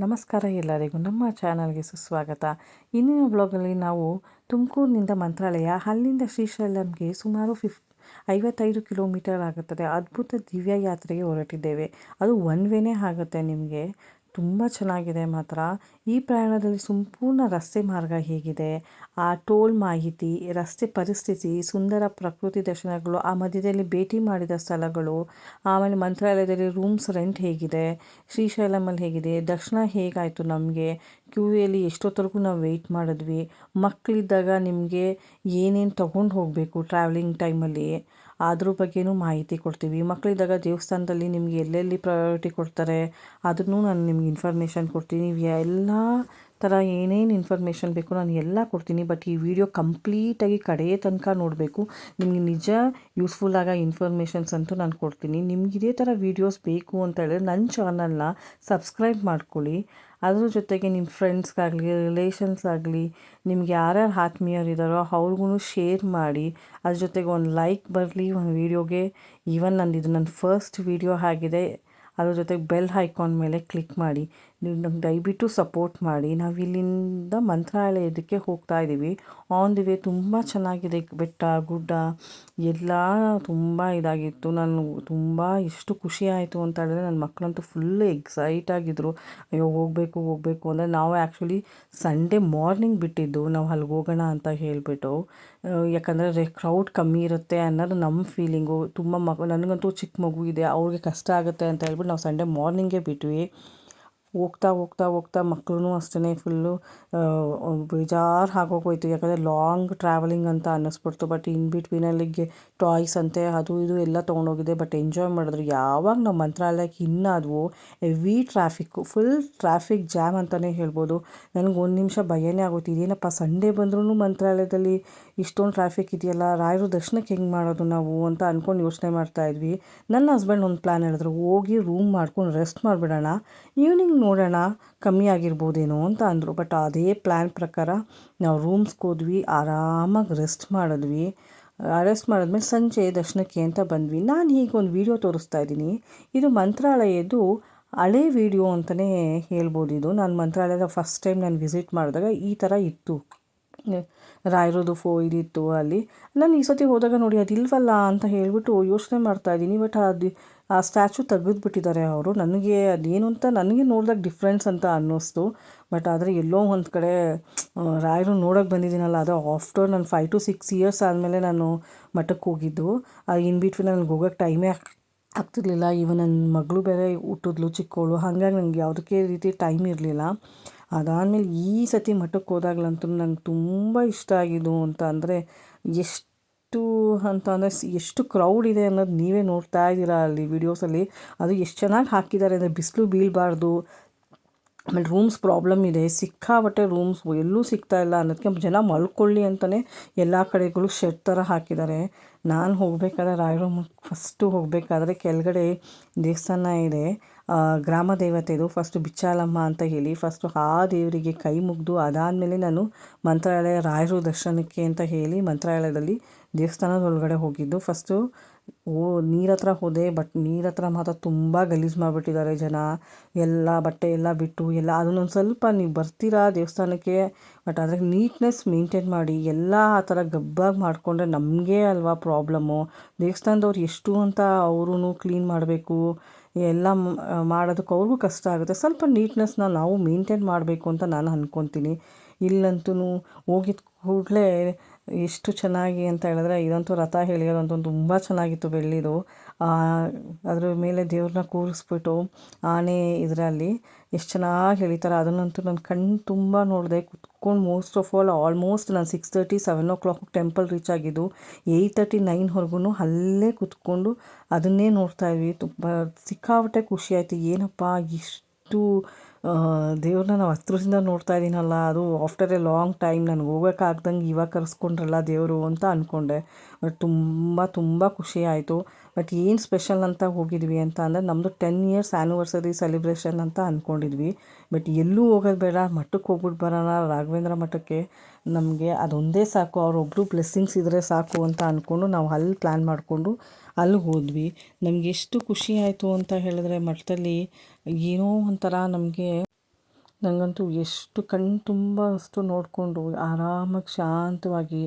ನಮಸ್ಕಾರ ಎಲ್ಲರಿಗೂ ನಮ್ಮ ಚಾನಲ್ಗೆ ಸುಸ್ವಾಗತ. ಇಂದಿನ ಬ್ಲಾಗಲ್ಲಿ ನಾವು ತುಮಕೂರಿನಿಂದ ಮಂತ್ರಾಲಯ, ಅಲ್ಲಿಂದ ಶ್ರೀಶೈಲಂಗೆ ಸುಮಾರು 55 ಕಿಲೋಮೀಟರ್ ಆಗುತ್ತದೆ. ಅದ್ಭುತ ದಿವ್ಯ ಯಾತ್ರೆಗೆ ಹೊರಟಿದ್ದೇವೆ. ಅದು ಒನ್ ವೇನೇ ಆಗುತ್ತೆ. ನಿಮಗೆ ತುಂಬ ಚೆನ್ನಾಗಿದೆ ಮಾತ್ರ. ಈ ಪ್ರಯಾಣದಲ್ಲಿ ಸಂಪೂರ್ಣ ರಸ್ತೆ ಮಾರ್ಗ ಹೇಗಿದೆ, ಆ ಟೋಲ್ ಮಾಹಿತಿ, ರಸ್ತೆ ಪರಿಸ್ಥಿತಿ, ಸುಂದರ ಪ್ರಕೃತಿ ದರ್ಶನಗಳು, ಆ ಮಧ್ಯದಲ್ಲಿ ಭೇಟಿ ಮಾಡಿದ ಸ್ಥಳಗಳು, ಆಮೇಲೆ ಮಂತ್ರಾಲಯದಲ್ಲಿ ರೂಮ್ಸ್ ರೆಂಟ್ ಹೇಗಿದೆ, ಶ್ರೀಶೈಲಮಲ್ಲಿ ಹೇಗಿದೆ, ದರ್ಶನ ಹೇಗಾಯಿತು, ನಮಗೆ ಕ್ಯೂಯಲ್ಲಿ ಎಷ್ಟೊತ್ತವರೆಗೂ ನಾವು ವೆಯ್ಟ್ ಮಾಡಿದ್ವಿ, ಮಕ್ಕಳಿದ್ದಾಗ ನಿಮಗೆ ಏನೇನು ತೊಗೊಂಡು ಹೋಗಬೇಕು ಟ್ರಾವೆಲಿಂಗ್ ಟೈಮಲ್ಲಿ ಅದ್ರ ಬಗ್ಗೆನೂ ಮಾಹಿತಿ ಕೊಡ್ತೀವಿ. ಮಕ್ಕಳಿದ್ದಾಗ ದೇವಸ್ಥಾನದಲ್ಲಿ ನಿಮಗೆ ಎಲ್ಲೆಲ್ಲಿ ಪ್ರಯಾರಿಟಿ ಕೊಡ್ತಾರೆ ಅದನ್ನು ನಾನು ನಿಮ್ಗೆ ಇನ್ಫಾರ್ಮೇಷನ್ ಕೊಡ್ತೀನಿ. ನೀವು ಎಲ್ಲ ಥರ ಏನೇನು ಇನ್ಫಾರ್ಮೇಷನ್ ಬೇಕು ನಾನು ಎಲ್ಲ ಕೊಡ್ತೀನಿ. ಬಟ್ ಈ ವಿಡಿಯೋ ಕಂಪ್ಲೀಟಾಗಿ ಕಡೆಯ ತನಕ ನೋಡಬೇಕು. ನಿಮಗೆ ನಿಜ ಯೂಸ್ಫುಲ್ ಆಗೋ ಇನ್ಫಾರ್ಮೇಷನ್ಸ್ ಅಂತೂ ನಾನು ಕೊಡ್ತೀನಿ. ನಿಮ್ಗೆ ಇದೇ ಥರ ವೀಡಿಯೋಸ್ ಬೇಕು ಅಂತ ಹೇಳಿದ್ರೆ ನನ್ನ ಚಾನಲ್ನ ಸಬ್ಸ್ಕ್ರೈಬ್ ಮಾಡ್ಕೊಳ್ಳಿ. ಅದ್ರ ಜೊತೆಗೆ ನಿಮ್ಮ ಫ್ರೆಂಡ್ಸ್ಗಾಗಲಿ ರಿಲೇಷನ್ಸ್ ಆಗಲಿ ನಿಮ್ಗೆ ಯಾರ್ಯಾರು ಆತ್ಮೀಯರಿದ್ದಾರೋ ಅವ್ರಿಗೂ ಶೇರ್ ಮಾಡಿ. ಅದ್ರ ಜೊತೆಗೆ ಒಂದು ಲೈಕ್ ಬರಲಿ ಒಂದು ವೀಡಿಯೋಗೆ. ಈವನ್ ಇದು ನನ್ನ ಫಸ್ಟ್ ವೀಡಿಯೋ ಆಗಿದೆ. ಅದ್ರ ಜೊತೆಗೆ ಬೆಲ್ ಐಕಾನ್ ಮೇಲೆ ಕ್ಲಿಕ್ ಮಾಡಿ. ನೀವು ನಮ್ಗೆ ದಯವಿಟ್ಟು ಸಪೋರ್ಟ್ ಮಾಡಿ. ನಾವು ಇಲ್ಲಿಂದ ಮಂತ್ರಾಲಯದಕ್ಕೆ ಹೋಗ್ತಾ ಇದ್ದೀವಿ. ಆನ್ ದಿ ವೇ ತುಂಬ ಚೆನ್ನಾಗಿದೆ. ಬೆಟ್ಟ ಗುಡ್ಡ ಎಲ್ಲ ತುಂಬ ಇದಾಗಿತ್ತು. ನಾನು ತುಂಬ ಎಷ್ಟು ಖುಷಿ ಆಯಿತು ಅಂತ ಹೇಳಿದ್ರೆ ನನ್ನ ಮಕ್ಕಳಂತೂ ಫುಲ್ ಎಕ್ಸೈಟ್ ಆಗಿದ್ದರು. ಅಯ್ಯೋ ಹೋಗಬೇಕು ಹೋಗಬೇಕು ಅಂದರೆ ನಾವು ಆ್ಯಕ್ಚುಲಿ ಸಂಡೇ ಮಾರ್ನಿಂಗ್ ಬಿಟ್ಟಿದ್ದು ನಾವು ಅಲ್ಲಿಗೆ ಹೋಗೋಣ ಅಂತ ಹೇಳಿಬಿಟ್ಟು. ಯಾಕಂದರೆ ಕ್ರೌಡ್ ಕಮ್ಮಿ ಇರುತ್ತೆ ಅನ್ನೋದು ನಮ್ಮ ಫೀಲಿಂಗು. ತುಂಬ ನನಗಂತೂ ಚಿಕ್ಕ ಮಗು ಇದೆ, ಅವ್ರಿಗೆ ಕಷ್ಟ ಆಗುತ್ತೆ ಅಂತ ಹೇಳ್ಬಿಟ್ಟು ನಾವು ಸಂಡೇ ಮಾರ್ನಿಂಗೇ ಬಿಟ್ವಿ. ಹೋಗ್ತಾ ಹೋಗ್ತಾ ಹೋಗ್ತಾ ಮಕ್ಕಳು ಅಷ್ಟೇ ಫುಲ್ಲು ಬೇಜಾರು ಆಗೋಗೋಯ್ತು. ಯಾಕಂದರೆ ಲಾಂಗ್ ಟ್ರಾವೆಲಿಂಗ್ ಅಂತ ಅನ್ನಿಸ್ಬಿಡ್ತು. ಬಟ್ ಇನ್ ಬಿಟ್ವೀನಲ್ಲಿಗೆ ಟಾಯ್ಸ್ ಅಂತೆ ಅದು ಇದು ಎಲ್ಲ ತೊಗೊಂಡೋಗಿದೆ. ಬಟ್ ಎಂಜಾಯ್ ಮಾಡಿದ್ರು. ಯಾವಾಗ ನಾವು ಮಂತ್ರಾಲಯಕ್ಕೆ ಇನ್ನಾದವು heavy traffic, full traffic jam ಅಂತಲೇ ಹೇಳ್ಬೋದು. ನನಗೆ ಒಂದು ನಿಮಿಷ ಭಯನೇ ಆಗೋಯ್ತು. ಇದೇನಪ್ಪ ಸಂಡೇ ಬಂದ್ರೂ ಮಂತ್ರಾಲಯದಲ್ಲಿ ಇಷ್ಟೊಂದು ಟ್ರಾಫಿಕ್ ಇದೆಯಲ್ಲ, ರಾಯರ ದರ್ಶನಕ್ಕೆ ಹೆಂಗೆ ಮಾಡೋದು ನಾವು ಅಂತ ಅಂದ್ಕೊಂಡು ಯೋಚನೆ ಮಾಡ್ತಾಯಿದ್ವಿ. ನನ್ನ ಹಸ್ಬೆಂಡ್ ಒಂದು ಪ್ಲ್ಯಾನ್ ಹೇಳಿದ್ರು, ಹೋಗಿ ರೂಮ್ ಮಾಡ್ಕೊಂಡು ರೆಸ್ಟ್ ಮಾಡಿಬಿಡೋಣ, ಈವ್ನಿಂಗ್ ನೋಡೋಣ ಕಮ್ಮಿ ಆಗಿರ್ಬೋದೇನೋ ಅಂತ ಅಂದರು. ಬಟ್ ಅದೇ ಪ್ಲ್ಯಾನ್ ಪ್ರಕಾರ ನಾವು ರೂಮ್ಸ್ಗೆ ಹೋದ್ವಿ, ಆರಾಮಾಗಿ ರೆಸ್ಟ್ ಮಾಡಿದ್ವಿ. ರೆಸ್ಟ್ ಮಾಡಿದ್ಮೇಲೆ ಸಂಜೆ ದರ್ಶನಕ್ಕೆ ಅಂತ ಬಂದ್ವಿ. ನಾನು ಈಗ ಒಂದು ವಿಡಿಯೋ ತೋರಿಸ್ತಾ ಇದ್ದೀನಿ. ಇದು ಮಂತ್ರಾಲಯದ್ದು ಹಳೆ ವಿಡಿಯೋ ಅಂತಲೇ ಹೇಳ್ಬೋದು. ಇದು ನಾನು ಮಂತ್ರಾಲಯದ ಫಸ್ಟ್ ಟೈಮ್ ನಾನು ವಿಸಿಟ್ ಮಾಡಿದಾಗ ಈ ಥರ ಇತ್ತು. ರಾಯರದು ಇದಿತ್ತು ಅಲ್ಲಿ. ನಾನು ಈ ಸತಿ ಹೋದಾಗ ನೋಡಿ ಅದಿಲ್ವಲ್ಲ ಅಂತ ಹೇಳ್ಬಿಟ್ಟು ಯೋಚನೆ ಮಾಡ್ತಾಯಿದ್ದೀನಿ. ಬಟ್ ಆ ಸ್ಟ್ಯಾಚು ತೆಗೆದುಬಿಟ್ಟಿದ್ದಾರೆ ಅವರು. ನನಗೆ ಅದೇನು ಅಂತ ನನಗೆ ನೋಡಿದಾಗ ಡಿಫ್ರೆನ್ಸ್ ಅಂತ ಅನ್ನಿಸ್ತು. ಬಟ್ ಆದರೆ ಎಲ್ಲೋ ಒಂದು ಕಡೆ ರಾಯರು ನೋಡೋಕ್ಕೆ ಬಂದಿದ್ದೀನಲ್ಲ, ಅದು ಆಫ್ಟರ್ ನಾನು 5 to 6 ಇಯರ್ಸ್ ಆದಮೇಲೆ ನಾನು ಮಠಕ್ಕೆ ಹೋಗಿದ್ದು. ಇನ್ ಬಿಟ್ವೀನ್ ನನಗೆ ಹೋಗೋಕ್ಕೆ ಟೈಮೇ ಆಗ್ತಿರ್ಲಿಲ್ಲ. ಈವನ್ ನನ್ನ ಮಗಳು ಬೇರೆ ಹುಟ್ಟಿದ್ಲು ಚಿಕ್ಕವಳು. ಹಾಗಾಗಿ ನನಗೆ ಯಾವುದಕ್ಕೆ ರೀತಿ ಟೈಮ್ ಇರಲಿಲ್ಲ. ಅದಾದಮೇಲೆ ಈ ಸತಿ ಮಠಕ್ಕೆ ಹೋದಾಗಲಂತೂ ನಂಗೆ ತುಂಬ ಇಷ್ಟ ಆಗಿದ್ದು ಅಂತ ಅಂದರೆ ಎಷ್ಟು ಕ್ರೌಡ್ ಇದೆ ಅನ್ನೋದು ನೀವೇ ನೋಡ್ತಾ ಇದ್ದೀರಾ ಅಲ್ಲಿ ವಿಡಿಯೋಸಲ್ಲಿ. ಅದು ಎಷ್ಟು ಚೆನ್ನಾಗಿ ಹಾಕಿದ್ದಾರೆ ಅಂದರೆ ಬಿಸಿಲು ಬೀಳಬಾರ್ದು. ಆಮೇಲೆ ರೂಮ್ಸ್ ಪ್ರಾಬ್ಲಮ್ ಇದೆ, ಸಿಕ್ಕಾಬಟ್ಟೆ ರೂಮ್ಸ್ ಎಲ್ಲೂ ಸಿಗ್ತಾ ಇಲ್ಲ ಅನ್ನೋದಕ್ಕೆ ಜನ ಮಲ್ಕೊಳ್ಳಿ ಅಂತಲೇ ಎಲ್ಲ ಕಡೆಗಳು ಶೆಡ್ ಥರ ಹಾಕಿದ್ದಾರೆ. ನಾನು ಹೋಗಬೇಕಾದ್ರೆ ರಾಯರು ಫಸ್ಟು ಹೋಗಬೇಕಾದ್ರೆ ಕೆಳಗಡೆ ದೇವಸ್ಥಾನ ಇದೆ, ಗ್ರಾಮ ದೇವತೆದು. ಫಸ್ಟು ಬಿಚ್ಚಾಲಮ್ಮ ಅಂತ ಹೇಳಿ ಫಸ್ಟು ಆ ದೇವರಿಗೆ ಕೈ ಮುಗಿದು ಅದಾದಮೇಲೆ ನಾನು ಮಂತ್ರಾಲಯ ರಾಯರು ದರ್ಶನಕ್ಕೆ ಅಂತ ಹೇಳಿ ಮಂತ್ರಾಲಯದಲ್ಲಿ ದೇವಸ್ಥಾನದ ಒಳಗಡೆ ಹೋಗಿದ್ದು. ಫಸ್ಟು ನೀರ ಹತ್ರ ಹೋದೆ. ಬಟ್ ನೀರ ಹತ್ರ ಮಾತ್ರ ತುಂಬ ಗಲೀಜು ಮಾಡಿಬಿಟ್ಟಿದ್ದಾರೆ ಜನ. ಎಲ್ಲ ಬಟ್ಟೆ ಎಲ್ಲ ಬಿಟ್ಟು ಎಲ್ಲ ಅದನ್ನೊಂದು ಸ್ವಲ್ಪ ನೀವು ಬರ್ತೀರಾ ದೇವಸ್ಥಾನಕ್ಕೆ, ಬಟ್ ಅದ್ರ ನೀಟ್ನೆಸ್ ಮೇಂಟೈನ್ ಮಾಡಿ. ಎಲ್ಲ ಆ ಥರ ಗಬ್ಬಾಗಿ ಮಾಡಿಕೊಂಡ್ರೆ ನಮಗೇ ಅಲ್ವಾ ಪ್ರಾಬ್ಲಮ್ಮು. ದೇವಸ್ಥಾನದವ್ರು ಎಷ್ಟು ಅಂತ ಅವರೂ ಕ್ಲೀನ್ ಮಾಡಬೇಕು, ಎಲ್ಲ ಮಾಡೋದಕ್ಕೆ ಅವ್ರಿಗೂ ಕಷ್ಟ ಆಗುತ್ತೆ. ಸ್ವಲ್ಪ ನೀಟ್ನೆಸ್ನ ನಾವು ಮೇಂಟೈನ್ ಮಾಡಬೇಕು ಅಂತ ನಾನು ಅಂದ್ಕೊತೀನಿ. ಇಲ್ಲಂತೂ ಹೋಗಿದ್ದ ಕೂಡಲೇ ಎಷ್ಟು ಚೆನ್ನಾಗಿ ಅಂತ ಹೇಳಿದ್ರೆ ಇದಂತೂ ರಥ ಎಳೆಯೋದಂತೂ ತುಂಬ ಚೆನ್ನಾಗಿತ್ತು, ಬೆಳ್ಳಿದು. ಅದ್ರ ಮೇಲೆ ದೇವ್ರನ್ನ ಕೂರಿಸ್ಬಿಟ್ಟು ಆನೆ ಇದರಲ್ಲಿ ಎಷ್ಟು ಚೆನ್ನಾಗಿ ಎಳಿತಾರೆ. ಅದನ್ನಂತೂ ನನ್ನ ಕಣ್ಣು ತುಂಬ ನೋಡಿದೆ ಕುತ್ಕೊಂಡು. ಆಲ್ಮೋಸ್ಟ್ ನಾನು 6:30 7 o'clock ಟೆಂಪಲ್ ರೀಚ್ ಆಗಿದ್ದು. 8:30 9ವರೆಗೂ ಅಲ್ಲೇ ಕುತ್ಕೊಂಡು ಅದನ್ನೇ ನೋಡ್ತಾ ಇದ್ವಿ. ತುಂಬ ಸಿಕ್ಕಾಪಟ್ಟೆ ಖುಷಿ ಆಯಿತು. ಏನಪ್ಪ ಇಷ್ಟು ದೇವ್ರನ್ನ ನಾವು ಹತ್ರದಿಂದ ನೋಡ್ತಾ ಇದ್ದೀನಲ್ಲ, ಅದು ಆಫ್ಟರ್ ಎ ಲಾಂಗ್ ಟೈಮ್. ನನಗೆ ಹೋಗೋಕ್ಕಾಗ್ದಂಗೆ ಇವಾಗ ಕರೆಸ್ಕೊಂಡ್ರಲ್ಲ ದೇವರು ಅಂತ ಅಂದ್ಕೊಂಡೆ. ಬಟ್ ತುಂಬ ತುಂಬ ಖುಷಿ ಆಯಿತು. ಬಟ್ ಏನು ಸ್ಪೆಷಲ್ ಅಂತ ಹೋಗಿದ್ವಿ ಅಂತ ಅಂದರೆ ನಮ್ಮದು 10 years ಆ್ಯನಿವರ್ಸರಿ ಸೆಲೆಬ್ರೇಷನ್ ಅಂತ ಅಂದ್ಕೊಂಡಿದ್ವಿ. ಬಟ್ ಎಲ್ಲೂ ಹೋಗೋದು ಬೇಡ, ಮಠಕ್ಕೆ ಹೋಗ್ಬಿಟ್ಟು ಬರೋಣ, ರಾಘವೇಂದ್ರ ಮಠಕ್ಕೆ. ನಮಗೆ ಅದೊಂದೇ ಸಾಕು, ಅವರೊಬ್ಬರು ಬ್ಲೆಸ್ಸಿಂಗ್ಸ್ ಇದ್ದರೆ ಸಾಕು ಅಂತ ಅಂದ್ಕೊಂಡು ನಾವು ಅಲ್ಲಿ ಪ್ಲ್ಯಾನ್ ಮಾಡಿಕೊಂಡು ಅಲ್ಲಿಗೆ ಹೋದ್ವಿ. ನಮಗೆ ಎಷ್ಟು ಖುಷಿ ಆಯಿತು ಅಂತ ಹೇಳಿದ್ರೆ ಮಠದಲ್ಲಿ ಏನೋ ಒಂಥರ ನನಗಂತೂ ಎಷ್ಟು ಕಣ್ಣು ತುಂಬ ಅಷ್ಟು ನೋಡಿಕೊಂಡು ಆರಾಮಾಗಿ ಶಾಂತವಾಗಿ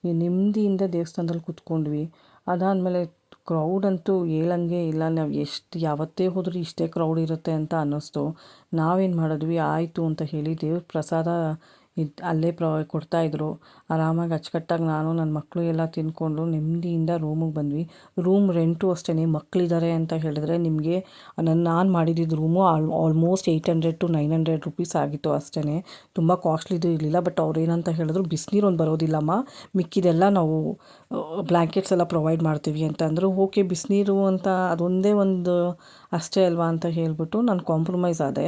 ಈ ನೆಮ್ಮದಿಯಿಂದ ದೇವಸ್ಥಾನದಲ್ಲಿ ಕೂತ್ಕೊಂಡ್ವಿ. ಅದಾದಮೇಲೆ ಕ್ರೌಡ್ ಅಂತೂ ಹೇಳಂಗೆ ಇಲ್ಲ. ನಾವು ಎಷ್ಟು ಯಾವತ್ತೇ ಹೋದರೂ ಇಷ್ಟೇ ಕ್ರೌಡ್ ಇರುತ್ತೆ ಅಂತ ಅನ್ನಿಸ್ತು. ನಾವೇನು ಮಾಡಿದ್ವಿ, ಆಯಿತು ಅಂತ ಹೇಳಿ ದೇವ್ರ ಪ್ರಸಾದ ಅಲ್ಲೇ ಕೊಡ್ತಾಯಿದ್ರು. ಆರಾಮಾಗಿ ಅಚ್ಚುಕಟ್ಟಾಗಿ ನಾನು ನನ್ನ ಮಕ್ಕಳು ಎಲ್ಲ ತಿಂದ್ಕೊಂಡು ನೆಮ್ಮದಿಯಿಂದ ರೂಮಿಗೆ ಬಂದ್ವಿ. ರೂಮ್ ರೆಂಟು ಅಷ್ಟೇ, ಮಕ್ಕಳಿದ್ದಾರೆ ಅಂತ ಹೇಳಿದ್ರೆ ನಿಮಗೆ ನಾನು ಮಾಡಿದ್ದಿದ್ದು ರೂಮು ಆಲ್ಮೋಸ್ಟ್ 800 to 900 ರುಪೀಸ್ ಆಗಿತ್ತು ಅಷ್ಟೇ. ತುಂಬ ಕಾಸ್ಟ್ಲಿದು ಇರಲಿಲ್ಲ. ಬಟ್ ಅವ್ರು ಏನಂತ ಹೇಳಿದ್ರು, ಬಿಸಿನೀರು ಒಂದು ಬರೋದಿಲ್ಲಮ್ಮ, ಮಿಕ್ಕಿದೆಲ್ಲ ನಾವು ಬ್ಲ್ಯಾಂಕೆಟ್ಸ್ ಎಲ್ಲ ಪ್ರೊವೈಡ್ ಮಾಡ್ತೀವಿ ಅಂತ ಅಂದರು. ಓಕೆ, ಬಿಸಿನೀರು ಅಂತ ಅದೊಂದೇ ಒಂದು ಅಷ್ಟೇ ಅಲ್ವಾ ಅಂತ ಹೇಳಿಬಿಟ್ಟು ನಾನು ಕಾಂಪ್ರಮೈಸ್ ಆದೆ.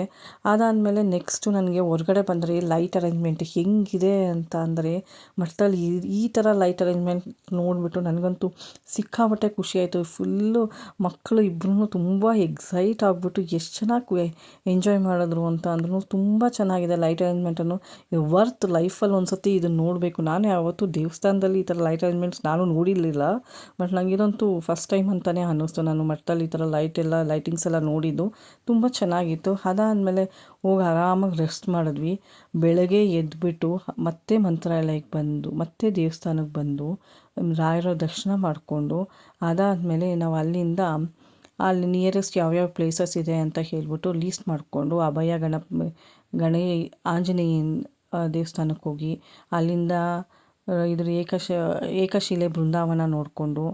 ಅದಾದಮೇಲೆ ನೆಕ್ಸ್ಟು ನನಗೆ ಹೊರಗಡೆ ಬಂದರೆ ಲೈಟ್ ಅರೇಂಜ್ಮೆಂಟ್ ಹೆಂಗಿದೆ ಅಂತ ಅಂದರೆ, ಮಠದಲ್ಲಿ ಈ ಥರ ಲೈಟ್ ಅರೇಂಜ್ಮೆಂಟ್ ನೋಡಿಬಿಟ್ಟು ನನಗಂತೂ ಸಿಕ್ಕಾಪಟ್ಟೆ ಖುಷಿಯಾಯಿತು. ಫುಲ್ಲು ಮಕ್ಕಳು ಇಬ್ಬರೂ ತುಂಬ ಎಕ್ಸೈಟ್ ಆಗಿಬಿಟ್ಟು ಎಷ್ಟು ಚೆನ್ನಾಗಿ ಎಂಜಾಯ್ ಮಾಡಿದ್ರು ಅಂತ ಅಂದ್ರೂ. ತುಂಬ ಚೆನ್ನಾಗಿದೆ ಲೈಟ್ ಅರೇಂಜ್ಮೆಂಟನ್ನು. ವರ್ತ್ ಲೈಫಲ್ಲಿ ಒಂದು ಸತಿ ಇದನ್ನು ನೋಡಬೇಕು. ನಾನು ಯಾವತ್ತೂ ದೇವಸ್ಥಾನದಲ್ಲಿ ಈ ಥರ ಲೈಟ್ ಅರೇಂಜ್ಮೆಂಟ್ಸ್ ನಾನು ನೋಡಿರಲಿಲ್ಲ. ಬಟ್ ನನಗಿದಂತೂ ಫಸ್ಟ್ ಟೈಮ್ ಅಂತಲೇ ಅನ್ನಿಸ್ತು. ನಾನು ಮಠದಲ್ಲಿ ಈ ಥರ ಲೈಟಿಂಗ್ಸ್ ಎಲ್ಲ ನೋಡಿದ್ದು ತುಂಬ ಚೆನ್ನಾಗಿತ್ತು. ಅದಾದಮೇಲೆ ಹೋಗಿ ಆರಾಮಾಗಿ ರೆಸ್ಟ್ ಮಾಡಿದ್ವಿ. ಬೆಳಗ್ಗೆ ಎದ್ದುಬಿಟ್ಟು ಮತ್ತೆ ಮಂತ್ರಾಲಯಕ್ಕೆ ಬಂದು ಮತ್ತೆ ದೇವಸ್ಥಾನಕ್ಕೆ ಬಂದು ರಾಯರ ದರ್ಶನ ಮಾಡಿಕೊಂಡು, ಅದಾದಮೇಲೆ ನಾವು ಅಲ್ಲಿಂದ ಅಲ್ಲಿ ನಿಯರೆಸ್ಟ್ ಯಾವ್ಯಾವ ಪ್ಲೇಸಸ್ ಇದೆ ಅಂತ ಹೇಳಿಬಿಟ್ಟು ಲೀಸ್ಟ್ ಮಾಡಿಕೊಂಡು ಅಭಯ ಆಂಜನೇಯನ ದೇವಸ್ಥಾನಕ್ಕೆ ಹೋಗಿ ಅಲ್ಲಿಂದ ಇದ್ರ ಏಕಶಿಲೆ ಬೃಂದಾವನ ನೋಡಿಕೊಂಡು,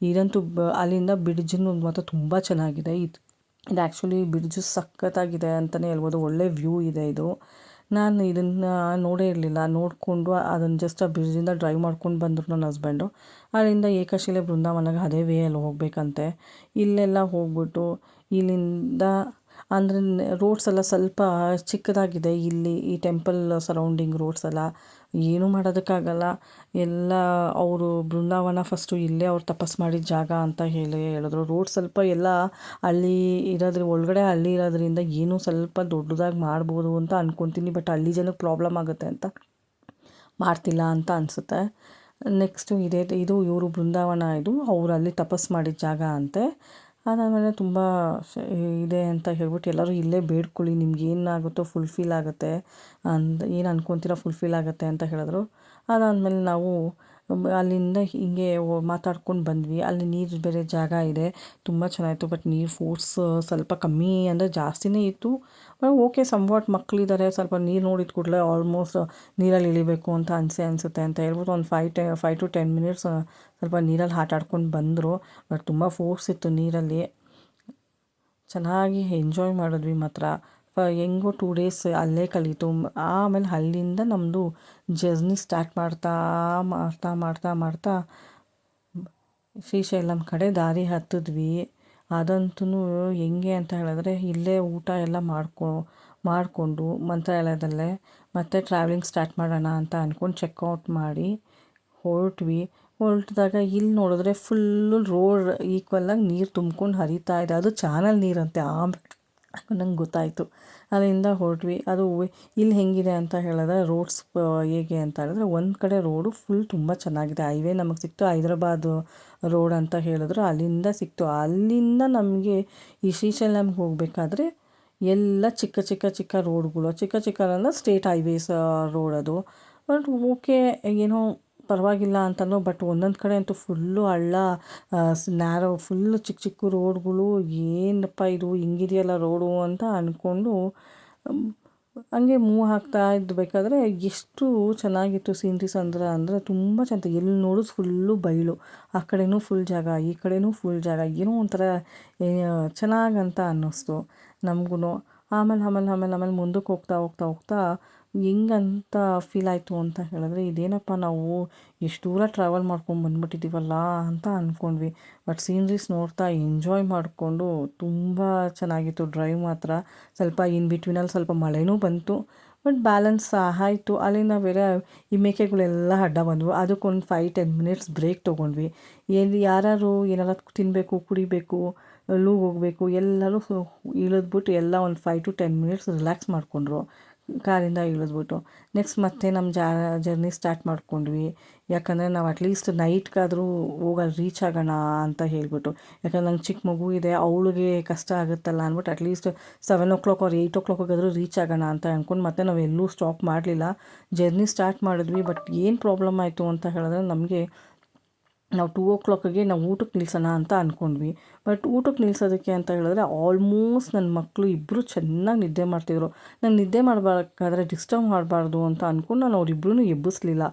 ಇದಂತೂ ಅಲ್ಲಿಂದ ಬ್ರಿಡ್ಜನ್ನು ಮಾತ್ರ ತುಂಬ ಚೆನ್ನಾಗಿದೆ. ಇದು ಆ್ಯಕ್ಚುಲಿ ಬ್ರಿಡ್ಜು ಸಖತ್ತಾಗಿದೆ ಅಂತಲೇ ಹೇಳ್ಬೋದು. ಒಳ್ಳೆ ವ್ಯೂ ಇದೆ ಇದು. ನಾನು ಇದನ್ನು ನೋಡೇ ಇರಲಿಲ್ಲ. ನೋಡಿಕೊಂಡು ಅದನ್ನು ಜಸ್ಟ್ ಆ ಬ್ರಿಡ್ಜಿಂದ ಡ್ರೈವ್ ಮಾಡ್ಕೊಂಡು ಬಂದರು ನನ್ನ ಹಸ್ಬೆಂಡು. ಅಲ್ಲಿಂದ ಏಕಶಿಲೆ ಬೃಂದಾವನಗೆ ಅದೇ ವೇಯಲ್ಲಿ ಹೋಗಬೇಕಂತೆ. ಇಲ್ಲೆಲ್ಲ ಹೋಗ್ಬಿಟ್ಟು ಇಲ್ಲಿಂದ ಅಂದರೆ ರೋಡ್ಸ್ ಎಲ್ಲ ಸ್ವಲ್ಪ ಚಿಕ್ಕದಾಗಿದೆ ಇಲ್ಲಿ, ಈ ಟೆಂಪಲ್ ಸರೌಂಡಿಂಗ್ ರೋಡ್ಸ್ ಎಲ್ಲ. ಏನೂ ಮಾಡೋದಕ್ಕಾಗಲ್ಲ. ಎಲ್ಲ ಅವರು ಬೃಂದಾವನ ಫಸ್ಟು ಇಲ್ಲೇ ಅವ್ರು ತಪಸ್ಸು ಮಾಡಿದ ಜಾಗ ಅಂತ ಹೇಳಿದ್ರು. ರೋಡ್ ಸ್ವಲ್ಪ ಎಲ್ಲ ಹಳ್ಳಿ ಒಳಗಡೆ ಹಳ್ಳಿ ಇರೋದ್ರಿಂದ ಏನೂ ಸ್ವಲ್ಪ ದೊಡ್ಡದಾಗಿ ಮಾಡ್ಬೋದು ಅಂತ ಅಂದ್ಕೊತೀನಿ. ಬಟ್ ಹಳ್ಳಿ ಜನಕ್ಕೆ ಪ್ರಾಬ್ಲಮ್ ಆಗುತ್ತೆ ಅಂತ ಮಾಡ್ತಿಲ್ಲ ಅಂತ ಅನಿಸುತ್ತೆ. ನೆಕ್ಸ್ಟು ಇದು ಇವರು ಬೃಂದಾವನ, ಇದು ಅವರು ಅಲ್ಲಿ ತಪಸ್ಸು ಮಾಡಿದ ಜಾಗ ಅಂತೆ. ಅದಾದಮೇಲೆ ತುಂಬ ಇದೆ ಅಂತ ಹೇಳ್ಬಿಟ್ಟು ಎಲ್ಲರೂ ಇಲ್ಲೇ ಬೇಡ್ಕೊಳ್ಳಿ, ನಿಮ್ಗೆ ಏನಾಗುತ್ತೋ ಫುಲ್ಫಿಲ್ ಆಗುತ್ತೆ ಏನು ಅಂದ್ಕೊತೀರೋ ಫುಲ್ಫಿಲ್ ಆಗುತ್ತೆ ಅಂತ ಹೇಳಿದ್ರು. ಅದಾದಮೇಲೆ ನಾವು ಅಲ್ಲಿಂದ ಹೀಗೆ ಮಾತಾಡ್ಕೊಂಡು ಬಂದ್ವಿ. ಅಲ್ಲಿ ನೀರು ಬೇರೆ ಜಾಗ ಇದೆ, ತುಂಬ ಚೆನ್ನಾಗಿತ್ತು. ಬಟ್ ನೀರು ಫೋರ್ಸ್ ಸ್ವಲ್ಪ ಕಮ್ಮಿ ಅಂದರೆ ಜಾಸ್ತಿನೇ ಇತ್ತು. ಓಕೆ, ಸಂವಾಟ್ ಮಕ್ಕಳಿದ್ದಾರೆ, ಸ್ವಲ್ಪ ನೀರು ನೋಡಿದ ಕೂಡಲೇ ಆಲ್ಮೋಸ್ಟ್ ನೀರಲ್ಲಿ ಇಳಿಬೇಕು ಅಂತ ಅನಿಸುತ್ತೆ ಅಂತ ಹೇಳ್ಬಿಟ್ಟು ಒಂದು 5 to 10 ಮಿನಿಟ್ಸ್ ಸ್ವಲ್ಪ ನೀರಲ್ಲಿ ಆಟ ಆಡ್ಕೊಂಡು ಬಂದರು. ಬಟ್ ತುಂಬ ಫೋರ್ಸ್ ಇತ್ತು ನೀರಲ್ಲಿ. ಚೆನ್ನಾಗಿ ಎಂಜಾಯ್ ಮಾಡಿದ್ವಿ ಮಾತ್ರ. ಹೆಂಗೋ 2 days ಅಲ್ಲೇ ಕಳೀತು. ಆಮೇಲೆ ಅಲ್ಲಿಂದ ನಮ್ಮದು ಜರ್ನಿ ಸ್ಟಾರ್ಟ್ ಮಾಡ್ತಾ ಮಾಡ್ತಾ ಮಾಡ್ತಾ ಮಾಡ್ತಾ ಶ್ರೀಶೈಲಂ ಕಡೆ ದಾರಿ ಹತ್ತಿದ್ವಿ. ಅದಂತೂ ಹೆಂಗೆ ಅಂತ ಹೇಳಿದ್ರೆ, ಇಲ್ಲೇ ಊಟ ಎಲ್ಲ ಮಾಡಿಕೊಂಡು ಮಂತ್ರಾಲಯದಲ್ಲೇ ಮತ್ತೆ ಟ್ರಾವೆಲಿಂಗ್ ಸ್ಟಾರ್ಟ್ ಮಾಡೋಣ ಅಂತ ಅಂದ್ಕೊಂಡು ಚೆಕ್ಔಟ್ ಮಾಡಿ ಹೊರಟಿದಾಗ ಇಲ್ಲಿ ನೋಡಿದ್ರೆ ಫುಲ್ಲು ರೋಡ್ ಈಕ್ವಲಾಗಿ ನೀರು ತುಂಬ್ಕೊಂಡು ಹರಿತಾ ಇದೆ. ಅದು ಚಾನಲ್ ನೀರಂತೆ. ಆಮೇಲೆ ನಂಗೆ ಗೊತ್ತಾಯಿತು. ಅಲ್ಲಿಂದ ಹೊರಟ್ವಿ. ಅದು ಇಲ್ಲಿ ಹೆಂಗಿದೆ ಅಂತ ಹೇಳಿದ್ರೆ, ರೋಡ್ಸ್ ಹೇಗೆ ಅಂತ ಹೇಳಿದ್ರೆ, ಒಂದು ಕಡೆ ರೋಡು ಫುಲ್ ತುಂಬ ಚೆನ್ನಾಗಿದೆ. ಹೈವೇ ನಮಗೆ ಸಿಕ್ತು, ಹೈದ್ರಾಬಾದ್ ರೋಡ್ ಅಂತ ಹೇಳಿದ್ರು, ಅಲ್ಲಿಂದ ಸಿಕ್ತು. ಅಲ್ಲಿಂದ ನಮಗೆ ಈ ಶ್ರೀಶೈಲಂಗೆ ಹೋಗಬೇಕಾದ್ರೆ ಎಲ್ಲ ಚಿಕ್ಕ ಚಿಕ್ಕ ಚಿಕ್ಕ ರೋಡ್ಗಳು, ಚಿಕ್ಕ ಚಿಕ್ಕ ಅಂದರೆ ಸ್ಟೇಟ್ ಹೈವೇಸ್ ರೋಡ್ ಅದು. ಬಟ್ ಓಕೆ, ಏನೋ ಪರವಾಗಿಲ್ಲ ಅಂತಲೂ. ಬಟ್ ಒಂದೊಂದು ಕಡೆ ಅಂತೂ ಫುಲ್ಲು ಹಳ್ಳ, ನ್ಯಾರೋ, ಫುಲ್ಲು ಚಿಕ್ಕ ಚಿಕ್ಕ ರೋಡ್ಗಳು. ಏನಪ್ಪ ಇದು ಹಿಂಗಿದೆಯಲ್ಲ ರೋಡು ಅಂತ ಅಂದ್ಕೊಂಡು ಹಂಗೆ ಮೂವ್ ಆಗ್ತಾ ಇದ್ಬೇಕಾದ್ರೆ ಎಷ್ಟು ಚೆನ್ನಾಗಿತ್ತು ಸೀನ್ರೀಸ್ ಅಂದರೆ ತುಂಬ ಚೆಂದ. ಎಲ್ಲಿ ನೋಡಿದ್ರು ಫುಲ್ಲು ಬಯಲು, ಆ ಕಡೆನೂ ಫುಲ್ ಜಾಗ, ಈ ಕಡೆನೂ ಫುಲ್ ಜಾಗ. ಏನೋ ಒಂಥರ ಚೆನ್ನಾಗಂತ ಅನ್ನಿಸ್ತು ನಮಗೂ. ಆಮೇಲೆ ಮುಂದಕ್ಕೆ ಹೋಗ್ತಾ ಹೆಂಗಂತ ಫೀಲ್ ಆಯಿತು ಅಂತ ಹೇಳಿದ್ರೆ, ಇದೇನಪ್ಪ ನಾವು ಎಷ್ಟು ದೂರ ಟ್ರಾವೆಲ್ ಮಾಡ್ಕೊಂಡು ಬಂದುಬಿಟ್ಟಿದ್ದೀವಲ್ಲ ಅಂತ ಅಂದ್ಕೊಂಡ್ವಿ. ಬಟ್ ಸೀನ್ರೀಸ್ ನೋಡ್ತಾ ಎಂಜಾಯ್ ಮಾಡಿಕೊಂಡು ತುಂಬ ಚೆನ್ನಾಗಿತ್ತು ಡ್ರೈವ್ ಮಾತ್ರ. ಸ್ವಲ್ಪ ಇನ್ ಬಿಟ್ವೀನಲ್ಲಿ ಸ್ವಲ್ಪ ಮಳೆನೂ ಬಂತು, ಬಟ್ ಬ್ಯಾಲೆನ್ಸ್ ಆಯಿತು. ಅಲ್ಲಿಂದ ಬೇರೆ ಈ ಮೇಕೆಗಳೆಲ್ಲ ಅಡ್ಡ ಬಂದವು. ಅದಕ್ಕೊಂದು 5-10 ಮಿನಿಟ್ಸ್ ಬ್ರೇಕ್ ತೊಗೊಂಡ್ವಿ. ಯಾರು ಏನಾರು ತಿನ್ನಬೇಕು, ಕುಡಿಬೇಕು, ಲೂಗೆ ಹೋಗಬೇಕು, ಎಲ್ಲರೂ ಇಳಿದ್ಬಿಟ್ಟು ಎಲ್ಲ ಒಂದು 5 to 10 ಮಿನಿಟ್ಸ್ ರಿಲ್ಯಾಕ್ಸ್ ಮಾಡಿಕೊಂಡ್ರು. ಕಾರಿಂದ ಇಳಿದ್ಬಿಟ್ಟು ನೆಕ್ಸ್ಟ್ ಮತ್ತೆ ನಮ್ಮ ಜರ್ನಿ ಸ್ಟಾರ್ಟ್ ಮಾಡ್ಕೊಂಡ್ವಿ. ಯಾಕಂದರೆ ನಾವು ಅಟ್ಲೀಸ್ಟ್ ನೈಟ್ಗಾದರೂ ಹೋಗಿ ಅಲ್ಲಿ ರೀಚ್ ಆಗೋಣ ಅಂತ ಹೇಳ್ಬಿಟ್ಟು. ಯಾಕಂದ್ರೆ ನಂಗೆ ಚಿಕ್ಕ ಮಗು ಇದೆ, ಅವಳಿಗೆ ಕಷ್ಟ ಆಗುತ್ತಲ್ಲ ಅಂದ್ಬಿಟ್ಟು ಅಟ್ಲೀಸ್ಟ್ 7 or 8 ರೀಚ್ ಆಗೋಣ ಅಂತ ಅಂದ್ಕೊಂಡು ಮತ್ತೆ ನಾವು ಎಲ್ಲೂ ಸ್ಟಾಪ್ ಮಾಡಲಿಲ್ಲ. ಜರ್ನಿ ಸ್ಟಾರ್ಟ್ ಮಾಡಿದ್ವಿ. ಬಟ್ ಏನು ಪ್ರಾಬ್ಲಮ್ ಆಯಿತು ಅಂತ ಹೇಳಿದ್ರೆ ನಮಗೆ ನಾವು 2 ನಾವು ಊಟಕ್ಕೆ ನಿಲ್ಸೋಣ ಅಂತ ಅಂದ್ಕೊಂಡ್ವಿ. ಬಟ್ ಊಟಕ್ಕೆ ನಿಲ್ಸೋದಕ್ಕೆ ಅಂತ ಹೇಳಿದ್ರೆ ಆಲ್ಮೋಸ್ಟ್ ನನ್ನ ಮಕ್ಕಳು ಇಬ್ಬರು ಚೆನ್ನಾಗಿ ನಿದ್ದೆ ಮಾಡ್ತಿದ್ರು. ನಂಗೆ ನಿದ್ದೆ ಮಾಡಬೇಕಾದ್ರೆ ಡಿಸ್ಟರ್ಬ್ ಮಾಡಬಾರ್ದು ಅಂತ ಅಂದ್ಕೊಂಡು ನಾನು ಅವರಿಬ್ಬರೂ ಎಬ್ಬಿಸ್ಲಿಲ್ಲ.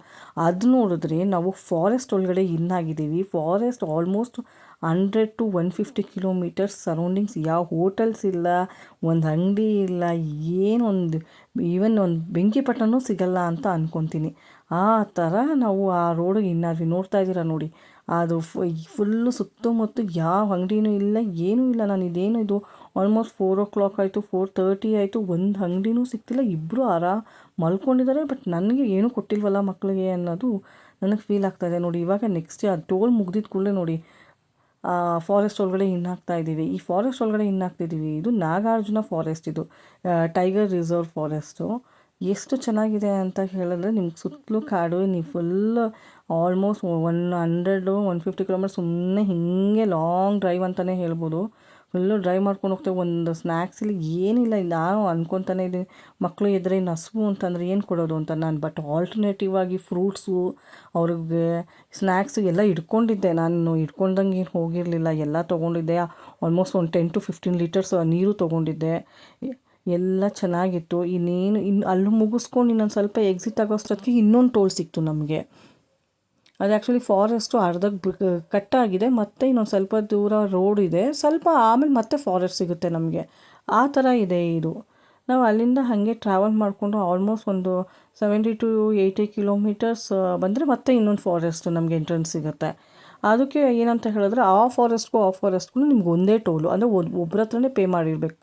ಅದು ನೋಡಿದ್ರೆ ನಾವು ಫಾರೆಸ್ಟ್ ಒಳಗಡೆ ಇನ್ನಾಗಿದ್ದೀವಿ. Forest almost 100 to 150 kilometres surroundings. ಯಾವ ಹೋಟೆಲ್ಸ್ ಇಲ್ಲ, ಒಂದು ಅಂಗಡಿ ಇಲ್ಲ, ಏನೊಂದು ಈವನ್ ಒಂದು ಬೆಂಕಿಪಟ್ಟಣವೂ ಸಿಗಲ್ಲ ಅಂತ ಅಂದ್ಕೊತೀನಿ. ಆ ಥರ ನಾವು ಆ ರೋಡಿಗೆ ಇನ್ನಾದ್ವಿ. ನೋಡ್ತಾ ಇದ್ದೀರಾ ನೋಡಿ, ಅದು ಫುಲ್ಲು ಸುತ್ತಮುತ್ತ ಯಾವ ಅಂಗಡಿನೂ ಇಲ್ಲ, ಏನೂ ಇಲ್ಲ. ನಾನು ಇದೇನು ಇದು ಆಲ್ಮೋಸ್ಟ್ 4 ಆಯಿತು, 4:30 ಆಯಿತು, ಒಂದು ಅಂಗಡಿನೂ ಸಿಗ್ತಿಲ್ಲ. ಇಬ್ಬರು ಮಲ್ಕೊಂಡಿದ್ದಾರೆ. ಬಟ್ ನನಗೆ ಏನೂ ಕೊಟ್ಟಿಲ್ವಲ್ಲ ಮಕ್ಕಳಿಗೆ ಅನ್ನೋದು ನನಗೆ ಫೀಲ್ ಆಗ್ತಾಯಿದೆ ನೋಡಿ. ಇವಾಗ ನೆಕ್ಸ್ಟ್ ಆ ಟೋಲ್ ಮುಗ್ದಿದ್ದ ಕೂಡಲೇ ನೋಡಿ ಫಾರೆಸ್ಟ್ ಒಳಗಡೆ ಇನ್ನಾಗ್ತಾ ಇದ್ದೀವಿ. ಈ ಫಾರೆಸ್ಟ್ ಒಳಗಡೆ ಇನ್ನಾಗ್ತಿದ್ದೀವಿ. ಇದು ನಾಗಾರ್ಜುನ ಫಾರೆಸ್ಟ್, ಇದು ಟೈಗರ್ ರಿಸರ್ವ್ ಫಾರೆಸ್ಟು. ಎಷ್ಟು ಚೆನ್ನಾಗಿದೆ ಅಂತ ಹೇಳಿದ್ರೆ ನಿಮ್ಗೆ ಸುತ್ತಲೂ ಕಾಡು. ನೀವು ಫುಲ್ ಆಲ್ಮೋಸ್ಟ್ 100-150 ಕಿಲೋಮೀಟರ್ ಸುಮ್ಮನೆ ಹೀಗೆ ಲಾಂಗ್ ಡ್ರೈವ್ ಅಂತಲೇ ಹೇಳ್ಬೋದು. ಫುಲ್ಲು ಡ್ರೈವ್ ಮಾಡ್ಕೊಂಡು ಹೋಗ್ತೇವೆ. ಒಂದು ಸ್ನ್ಯಾಕ್ಸಲ್ಲಿ ಏನಿಲ್ಲ. ನಾನು ಅಂದ್ಕೊತಾನೆ ಇದ್ದೀನಿ, ಮಕ್ಕಳು ಎದ್ರೆ ಹಸ್ವು ಅಂತಂದರೆ ಏನು ಕೊಡೋದು ಅಂತ ನಾನು. ಬಟ್ ಆಲ್ಟರ್ನೇಟಿವ್ ಆಗಿ ಫ್ರೂಟ್ಸು, ಅವ್ರಿಗೆ ಸ್ನ್ಯಾಕ್ಸು ಎಲ್ಲ ಇಟ್ಕೊಂಡಿದ್ದೆ. ನಾನು ಇಟ್ಕೊಂಡಂಗೆ ಏನು ಹೋಗಿರಲಿಲ್ಲ, ಎಲ್ಲ ತೊಗೊಂಡಿದ್ದೆ. ಆಲ್ಮೋಸ್ಟ್ ಒಂದು 10 to 15 ಲೀಟರ್ಸ್ ನೀರು ತೊಗೊಂಡಿದ್ದೆ. ಎಲ್ಲ ಚೆನ್ನಾಗಿತ್ತು. ಇನ್ನು ಅಲ್ಲಿ ಮುಗಿಸ್ಕೊಂಡು ಇನ್ನೊಂದು ಸ್ವಲ್ಪ ಎಕ್ಸಿಟ್ ಆಗೋಷ್ಟೊತ್ತಿಗೆ ಇನ್ನೊಂದು ಟೋಲ್ ಸಿಕ್ತು ನಮಗೆ. ಅದು ಆ್ಯಕ್ಚುಲಿ ಫಾರೆಸ್ಟು ಅರ್ಧಕ್ಕೆ ಕಟ್ಟಾಗಿದೆ, ಮತ್ತು ಇನ್ನೊಂದು ಸ್ವಲ್ಪ ದೂರ ರೋಡ್ ಇದೆ, ಸ್ವಲ್ಪ ಆಮೇಲೆ ಮತ್ತೆ ಫಾರೆಸ್ಟ್ ಸಿಗುತ್ತೆ ನಮಗೆ. ಆ ಥರ ಇದೆ ಇದು. ನಾವು ಅಲ್ಲಿಂದ ಹಾಗೆ ಟ್ರಾವೆಲ್ ಮಾಡಿಕೊಂಡು ಆಲ್ಮೋಸ್ಟ್ ಒಂದು 70 to 80 ಕಿಲೋಮೀಟರ್ಸ್ ಬಂದರೆ ಮತ್ತೆ ಇನ್ನೊಂದು ಫಾರೆಸ್ಟು ನಮಗೆ ಎಂಟ್ರೆನ್ಸ್ ಸಿಗುತ್ತೆ. ಅದಕ್ಕೆ ಏನಂತ ಹೇಳಿದ್ರೆ ಆ ಫಾರೆಸ್ಟ್ಗೂ ನಿಮ್ಗೆ ಒಂದೇ ಟೋಲು, ಅಂದರೆ ಒಬ್ಬರ ಹತ್ರನೇ ಪೇ ಮಾಡಿರಬೇಕು.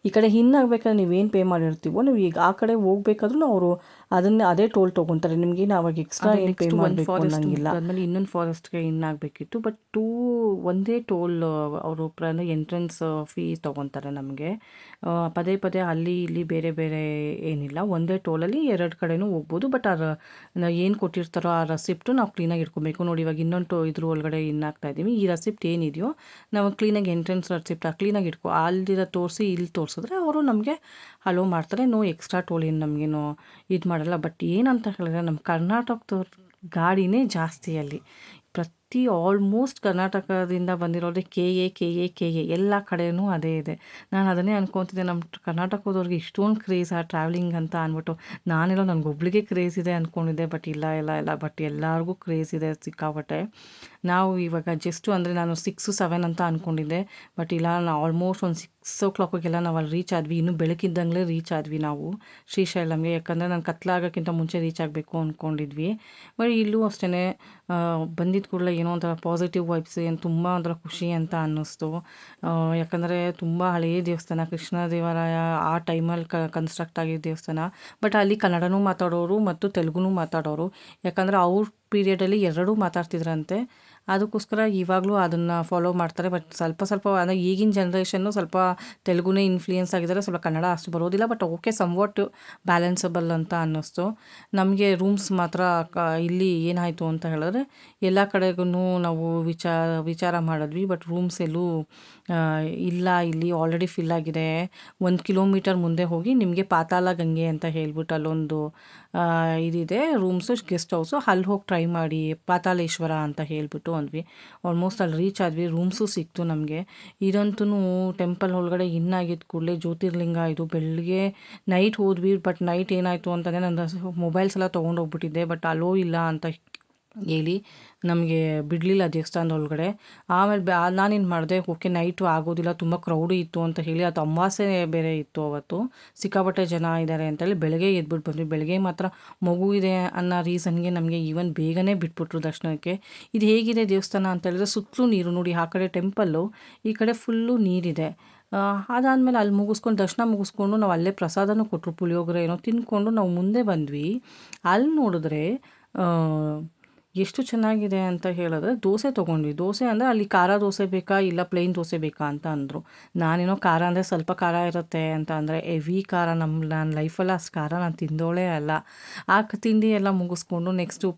ಈ ಕಡೆ ಇನ್ನಾಗಬೇಕಾದ್ರೆ ನೀವೇನು ಪೇ ಮಾಡಿರ್ತೀವೋ ನೀವು ಈಗ ಆ ಕಡೆ ಹೋಗ್ಬೇಕಾದ್ರೂ ಅವರು ಅದೇ ಟೋಲ್ ತೊಗೊತಾರೆ. ನಿಮಗೇನು ಅವಾಗ ಎಕ್ಸ್ಟ್ರಾ ಏನು ಪೇ ಮಾಡಬೇಕು ಅನ್ನಂಗಿಲ್ಲ. ಆದಮೇಲೆ ಇನ್ನೊಂದು ಫಾರೆಸ್ಟ್ಗೆ ಇನ್ನಾಗಬೇಕಿತ್ತು. ಬಟ್ ಒಂದೇ ಟೋಲ್ ಅವರು ಎಂಟ್ರೆನ್ಸ್ ಫೀ ತೊಗೊತಾರೆ ನಮಗೆ. ಪದೇ ಪದೇ ಅಲ್ಲಿ ಇಲ್ಲಿ ಬೇರೆ ಬೇರೆ ಏನಿಲ್ಲ, ಒಂದೇ ಟೋಲಲ್ಲಿ 2 ಕಡೆನೂ ಹೋಗ್ಬೋದು. ಬಟ್ ಏನು ಕೊಟ್ಟಿರ್ತಾರೋ ಆ ರೆಸಿಪ್ಟು ನಾವು ಕ್ಲೀನಾಗಿ ಇಟ್ಕೊಬೇಕು. ನೋಡಿ, ಇವಾಗ ಇನ್ನೊಂದು ಇದ್ರ ಒಳಗಡೆ ಇನ್ನಾಗ್ತಾ ಇದ್ದೀವಿ. ಈ ರೆಸಿಪ್ಟ್ ಏನಿದೆಯೋ ನಾವು ಕ್ಲೀನಾಗಿ ಎಂಟ್ರೆನ್ಸ್ ರೆಸಿಪ್ಟ್ ಕ್ಲೀನಾಗಿ ಇಟ್ಕೊ, ಅಲ್ಲಿರೋ ತೋರಿಸಿ ಇಲ್ಲಿ ತೋರಿಸಿದ್ರೆ ಅವರು ನಮಗೆ ಅಲೋ ಮಾಡ್ತಾರೆ. ನೋ ಎಕ್ಸ್ಟ್ರಾ ಟೋಲ್ ಏನು ನಮಗೇನು ಇದು ಮಾಡಲ್ಲ. ಬಟ್ ಏನಂತ ಹೇಳಿದ್ರೆ ನಮ್ಮ ಕರ್ನಾಟಕದವ್ರ ಗಾಡಿನೇ ಜಾಸ್ತಿ ಅಲ್ಲಿ. ಆಲ್ಮೋಸ್ಟ್ ಕರ್ನಾಟಕದಿಂದ ಬಂದಿರೋದೇ ಕೆ ಎ ಎಲ್ಲ ಕಡೆಯೂ ಅದೇ ಇದೆ. ನಾನು ಅದನ್ನೇ ಅನ್ಕೊತಿದ್ದೆ, ನಮ್ಮ ಕರ್ನಾಟಕದವ್ರಿಗೆ ಇಷ್ಟೊಂದು ಕ್ರೇಜ್ ಆ ಟ್ರಾವೆಲಿಂಗ್ ಅಂತ ಅಂದ್ಬಿಟ್ಟು. ನಾನೆಲ್ಲೋ ನನಗೊಬ್ಳಿಗೆ ಕ್ರೇಜ್ ಇದೆ ಅಂದ್ಕೊಂಡಿದ್ದೆ. ಬಟ್ ಇಲ್ಲ, ಬಟ್ ಎಲ್ಲರಿಗೂ ಕ್ರೇಜ್ ಇದೆ ಸಿಕ್ಕಾಪಟ್ಟೆ. ನಾವು ಇವಾಗ ಜಸ್ಟು ಅಂದರೆ ನಾನು 6-7 ಅಂತ ಅಂದ್ಕೊಂಡಿದ್ದೆ. ಬಟ್ ಇಲ್ಲ, ನಾವು ಆಲ್ಮೋಸ್ಟ್ ಒಂದು 6 ನಾವು ಅಲ್ಲಿ ರೀಚ್ ಆದ್ವಿ. ಇನ್ನೂ ಬೆಳಕಿದ್ದಂಗೆ ರೀಚ್ ಆದ್ವಿ ನಾವು ಶ್ರೀಶೈಲಂಗೆ. ಯಾಕಂದರೆ ನಾನು ಕತ್ಲಾಗೋಕ್ಕಿಂತ ಮುಂಚೆ ರೀಚ್ ಆಗಬೇಕು ಅಂದ್ಕೊಂಡಿದ್ವಿ. ಬಟ್ ಇಲ್ಲೂ ಅಷ್ಟೇ ಬಂದಿದ್ದ ಕೂಡಲೇ ಏನೋ ಒಂಥರ ಪಾಸಿಟಿವ್ ವೈಬ್ಸ್, ಏನು ತುಂಬ ಒಂಥರ ಖುಷಿ ಅಂತ ಅನ್ನಿಸ್ತು. ಯಾಕಂದರೆ ತುಂಬ ಹಳೆಯ ದೇವಸ್ಥಾನ, ಕೃಷ್ಣದೇವರಾಯ ಆ ಟೈಮಲ್ಲಿ ಕನ್ಸ್ಟ್ರಕ್ಟ್ ಆಗಿದ್ದ ದೇವಸ್ಥಾನ. ಬಟ್ ಅಲ್ಲಿ ಕನ್ನಡನೂ ಮಾತಾಡೋರು ಮತ್ತು ತೆಲುಗುನೂ ಮಾತಾಡೋರು. ಯಾಕಂದರೆ ಅವ್ರ ಪೀರಿಯಡಲ್ಲಿ ಎರಡೂ ಮಾತಾಡ್ತಿದ್ರಂತೆ. ಅದಕ್ಕೋಸ್ಕರ ಇವಾಗಲೂ ಅದನ್ನು ಫಾಲೋ ಮಾಡ್ತಾರೆ. ಬಟ್ ಸ್ವಲ್ಪ ಅಂದರೆ ಈಗಿನ ಜನ್ರೇಷನ್ನು ಸ್ವಲ್ಪ ತೆಲುಗುನೇ ಇನ್ಫ್ಲೂಯೆನ್ಸ್ ಆಗಿದ್ದಾರೆ, ಸ್ವಲ್ಪ ಕನ್ನಡ ಅಷ್ಟು ಬರೋದಿಲ್ಲ. ಬಟ್ ಓಕೆ, ಸಮ್ವಾಟ್ ಬ್ಯಾಲೆನ್ಸಬಲ್ ಅಂತ ಅನ್ನಿಸ್ತು. ನಮಗೆ ರೂಮ್ಸ್ ಮಾತ್ರ ಇಲ್ಲಿ ಏನಾಯಿತು ಅಂತ ಹೇಳಿದ್ರೆ ಎಲ್ಲ ಕಡೆಗೂ ನಾವು ವಿಚಾರ ಮಾಡಿದ್ವಿ. ಬಟ್ ರೂಮ್ಸ್ ಎಲ್ಲೂ ಇಲ್ಲ, ಇಲ್ಲಿ ಆಲ್ರೆಡಿ ಫಿಲ್ ಆಗಿದೆ. 1 ಕಿಲೋಮೀಟರ್ ಮುಂದೆ ಹೋಗಿ ನಿಮಗೆ ಪಾತಾಳ ಗಂಗೆ ಅಂತ ಹೇಳ್ಬಿಟ್ಟು ಅಲ್ಲೊಂದು ಇದಿದೆ ರೂಮ್ಸು, ಗೆಸ್ಟ್ ಹೌಸು. ಅಲ್ಲಿ ಹೋಗಿ ಟ್ರೈ ಮಾಡಿ, ಪಾತಾಳೇಶ್ವರ ಅಂತ ಹೇಳ್ಬಿಟ್ಟು ಅಂದ್ವಿ. ಆಲ್ಮೋಸ್ಟ್ ಅಲ್ಲಿ ರೀಚ್ ಆದ್ವಿ. ರೂಮ್ಸು ಸಿಕ್ತು ನಮಗೆ. ಇದಂತೂ ಟೆಂಪಲ್ ಒಳಗಡೆ ಇನ್ನಾಗಿದ್ದ ಕೂಡಲೇ ಜ್ಯೋತಿರ್ಲಿಂಗ ಇದು. ಬೆಳಗ್ಗೆ ನೈಟ್ ಹೋದ್ವಿ. ಬಟ್ ನೈಟ್ ಏನಾಯಿತು ಅಂತಂದರೆ ನನ್ನ ಮೊಬೈಲ್ಸ್ ಎಲ್ಲ ತೊಗೊಂಡೋಗ್ಬಿಟ್ಟಿದ್ದೆ. ಬಟ್ ಅಲೋ ಇಲ್ಲ ಅಂತ ಹೇಳಿ ನಮಗೆ ಬಿಡಲಿಲ್ಲ ದೇವಸ್ಥಾನದ ಒಳಗಡೆ. ಆಮೇಲೆ ನಾನೇನು ಮಾಡಿದೆ, ಓಕೆ ನೈಟು ಆಗೋದಿಲ್ಲ, ತುಂಬ ಕ್ರೌಡು ಇತ್ತು ಅಂತ ಹೇಳಿ, ಅದು ಅಮಾವಾಸ್ಯೆ ಬೇರೆ ಇತ್ತು ಅವತ್ತು, ಸಿಕ್ಕಾಪಟ್ಟೆ ಜನ ಇದ್ದಾರೆ ಅಂತೇಳಿ ಬೆಳಗ್ಗೆ ಎದ್ಬಿಟ್ಟು ಬಂದ್ವಿ. ಬೆಳಗ್ಗೆ ಮಾತ್ರ ಮಗು ಇದೆ ಅನ್ನೋ ರೀಸನ್ಗೆ ನಮಗೆ ಈವನ್ ಬೇಗನೆ ಬಿಟ್ಬಿಟ್ರು ದರ್ಶನಕ್ಕೆ. ಇದು ಹೇಗಿದೆ ದೇವಸ್ಥಾನ ಅಂತ ಹೇಳಿದ್ರೆ ಸುತ್ತಲೂ ನೀರು ನೋಡಿ. ಆ ಕಡೆ ಟೆಂಪಲ್ಲು, ಈ ಕಡೆ ಫುಲ್ಲು ನೀರಿದೆ. ಅದಾದಮೇಲೆ ಅಲ್ಲಿ ದರ್ಶನ ಮುಗಿಸ್ಕೊಂಡು ನಾವು ಅಲ್ಲೇ ಪ್ರಸಾದನೂ ಕೊಟ್ಟರು, ಪುಳಿಯೋಗರೆ ಏನೋ ತಿಂದ್ಕೊಂಡು ನಾವು ಮುಂದೆ ಬಂದ್ವಿ. ಅಲ್ಲಿ ನೋಡಿದ್ರೆ ಎಷ್ಟು ಚೆನ್ನಾಗಿದೆ ಅಂತ ಹೇಳಿದ್ರೆ ದೋಸೆ ತೊಗೊಂಡ್ವಿ. ದೋಸೆ ಅಂದರೆ ಅಲ್ಲಿ ಖಾರ ದೋಸೆ ಬೇಕಾ ಇಲ್ಲ ಪ್ಲೇನ್ ದೋಸೆ ಬೇಕಾ ಅಂತ ಅಂದರು. ನಾನೇನೋ ಖಾರ ಅಂದರೆ ಸ್ವಲ್ಪ ಖಾರ ಇರುತ್ತೆ ಅಂತ ಅಂದರೆ ಹೆವಿ ಖಾರ ನನ್ನ ಲೈಫಲ್ಲಿ ಅಷ್ಟು ಖಾರ ನಾನು ತಿಂದೋಳೇ ಅಲ್ಲ. ತಿಂಡಿ ಎಲ್ಲ ಮುಗಿಸ್ಕೊಂಡು ನೆಕ್ಸ್ಟು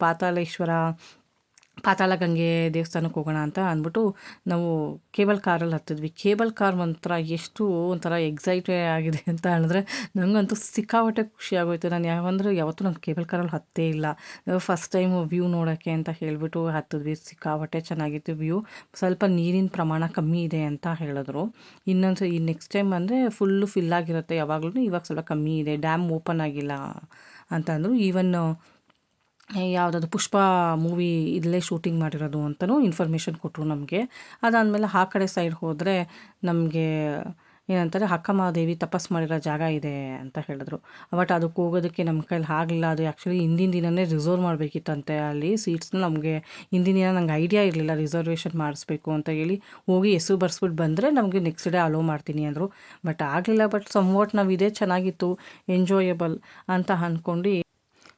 ಪಾತಾಳ ಗಂಗೆ ದೇವಸ್ಥಾನಕ್ಕೆ ಹೋಗೋಣ ಅಂತ ಅಂದ್ಬಿಟ್ಟು ನಾವು ಕೇಬಲ್ ಕಾರಲ್ಲಿ ಹತ್ತಿದ್ವಿ. ಕೇಬಲ್ ಕಾರ್ ಒಂಥರ ಎಷ್ಟು ಒಂಥರ ಎಕ್ಸೈಟೆಡ್ ಆಗಿದೆ ಅಂತ ಹೇಳಿದ್ರೆ ನನಗಂತೂ ಸಿಕ್ಕಾಪಟ್ಟೆ ಖುಷಿಯಾಗೋಯ್ತು. ನಾನು ಯಾವತ್ತೂ ನಾನು ಕೇಬಲ್ ಕಾರಲ್ಲಿ ಹತ್ತೇ ಇಲ್ಲ. ಫಸ್ಟ್ ಟೈಮು ವ್ಯೂ ನೋಡೋಕ್ಕೆ ಅಂತ ಹೇಳಿಬಿಟ್ಟು ಹತ್ತಿದ್ವಿ. ಸಿಕ್ಕಾಪಟ್ಟೆ ಚೆನ್ನಾಗಿತ್ತು ವ್ಯೂ. ಸ್ವಲ್ಪ ನೀರಿನ ಪ್ರಮಾಣ ಕಮ್ಮಿ ಇದೆ ಅಂತ ಹೇಳಿದ್ರು. ಈ ನೆಕ್ಸ್ಟ್ ಟೈಮ್ ಅಂದರೆ ಫುಲ್ಲು ಫಿಲ್ಲಾಗಿರುತ್ತೆ ಯಾವಾಗಲೂ, ಇವಾಗ ಸ್ವಲ್ಪ ಕಮ್ಮಿ ಇದೆ, ಡ್ಯಾಮ್ ಓಪನ್ ಆಗಿಲ್ಲ ಅಂತ ಅಂದರು. ಈವನ್ ಯಾವುದಾದ್ರು ಪುಷ್ಪ ಮೂವಿ ಇಲ್ಲೇ ಶೂಟಿಂಗ್ ಮಾಡಿರೋದು ಅಂತಲೂ ಇನ್ಫಾರ್ಮೇಷನ್ ಕೊಟ್ಟರು ನಮಗೆ. ಅದಾದಮೇಲೆ ಆ ಕಡೆ ಸೈಡ್ ಹೋದರೆ ನಮಗೆ ಏನಂತಾರೆ ಅಕ್ಕಮಹಾದೇವಿ ತಪಸ್ಸು ಮಾಡಿರೋ ಜಾಗ ಇದೆ ಅಂತ ಹೇಳಿದ್ರು. ಬಟ್ ಅದಕ್ಕೆ ಹೋಗೋದಕ್ಕೆ ನಮ್ಮ ಕೈಲಿ ಆಗಲಿಲ್ಲ. ಅದು ಆ್ಯಕ್ಚುಲಿ ಹಿಂದಿನ ದಿನವೇ ರಿಸರ್ವ್ ಮಾಡಬೇಕಿತ್ತಂತೆ ಅಲ್ಲಿ ಸೀಟ್ಸ್ನ. ನಮಗೆ ಹಿಂದಿನ ದಿನ ನಂಗೆ ಐಡಿಯಾ ಇರಲಿಲ್ಲ ರಿಸರ್ವೇಷನ್ ಮಾಡಿಸ್ಬೇಕು ಅಂತ ಹೇಳಿ. ಹೋಗಿ ಹೆಸರು ಬರ್ಸ್ಬಿಟ್ಟು ಬಂದರೆ ನಮಗೆ ನೆಕ್ಸ್ಟ್ ಡೇ ಅಲೋ ಮಾಡ್ತೀನಿ ಅಂದರು. ಬಟ್ ಆಗಲಿಲ್ಲ. ಬಟ್ ಸಮ್ವಾಟ್ ನಾವು ಇದೇ ಚೆನ್ನಾಗಿತ್ತು, ಎಂಜಾಯಬಲ್ ಅಂತ ಅಂದ್ಕೊಂಡು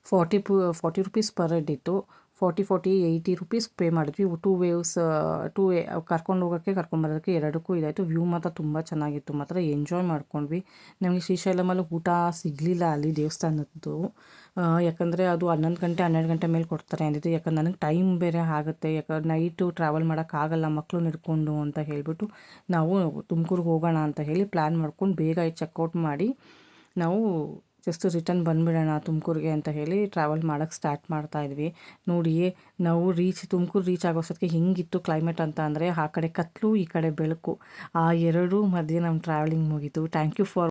40 ರುಪೀಸ್ ಪರ್ ಹೆಡ್ ಇತ್ತು. 80 ರುಪೀಸ್ ಪೇ ಮಾಡಿದ್ವಿ. 2 ವೇವ್ಸ್ ಕರ್ಕೊಂಡು ಹೋಗೋಕ್ಕೆ ಕರ್ಕೊಂಬರೋದಕ್ಕೆ ಎರಡಕ್ಕೂ ಇದಾಯಿತು. ವ್ಯೂ ಮಾತ್ರ ತುಂಬ ಚೆನ್ನಾಗಿತ್ತು, ಮಾತ್ರ ಎಂಜಾಯ್ ಮಾಡ್ಕೊಂಡ್ವಿ. ನಮಗೆ ಶ್ರೀಶೈಲಮಲ್ಲಿ ಊಟ ಸಿಗಲಿಲ್ಲ ಅಲ್ಲಿ ದೇವಸ್ಥಾನದ್ದು. ಯಾಕಂದರೆ ಅದು 11 ಗಂಟೆ 12 ಗಂಟೆ ಮೇಲೆ ಕೊಡ್ತಾರೆ ಅಂದಿದ್ದು. ಯಾಕಂದ್ರೆ ನನಗೆ ಟೈಮ್ ಬೇರೆ ಆಗುತ್ತೆ, ಯಾಕಂದ್ರೆ ನೈಟು ಟ್ರಾವೆಲ್ ಮಾಡೋಕ್ಕಾಗಲ್ಲ ಮಕ್ಕಳು ಹಿಡ್ಕೊಂಡು ಅಂತ ಹೇಳಿಬಿಟ್ಟು ನಾವು ತುಮಕೂರಿಗೆ ಹೋಗೋಣ ಅಂತ ಹೇಳಿ ಪ್ಲ್ಯಾನ್ ಮಾಡ್ಕೊಂಡು ಬೇಗ ಚೆಕ್ಔಟ್ ಮಾಡಿ ನಾವು ಜಸ್ಟ್ ರಿಟರ್ನ್ ಬಂದುಬಿಡೋಣ ತುಮಕೂರಿಗೆ ಅಂತ ಹೇಳಿ ಟ್ರಾವೆಲ್ ಮಾಡೋಕ್ಕೆ ಸ್ಟಾರ್ಟ್ ಮಾಡ್ತಾಯಿದ್ವಿ. ನೋಡಿ ನಾವು ತುಮಕೂರು ರೀಚ್ ಆಗೋಷ್ಟೊತ್ತಿಗೆ ಹೆಂಗಿತ್ತು ಕ್ಲೈಮೇಟ್ ಅಂತ ಅಂದರೆ, ಆ ಕಡೆ ಕತ್ತಲು ಈ ಕಡೆ ಬೆಳಕು, ಆ ಎರಡೂ ಮಧ್ಯೆ ನಮ್ಮ ಟ್ರಾವೆಲಿಂಗ್ ಮುಗೀತು. Thank you for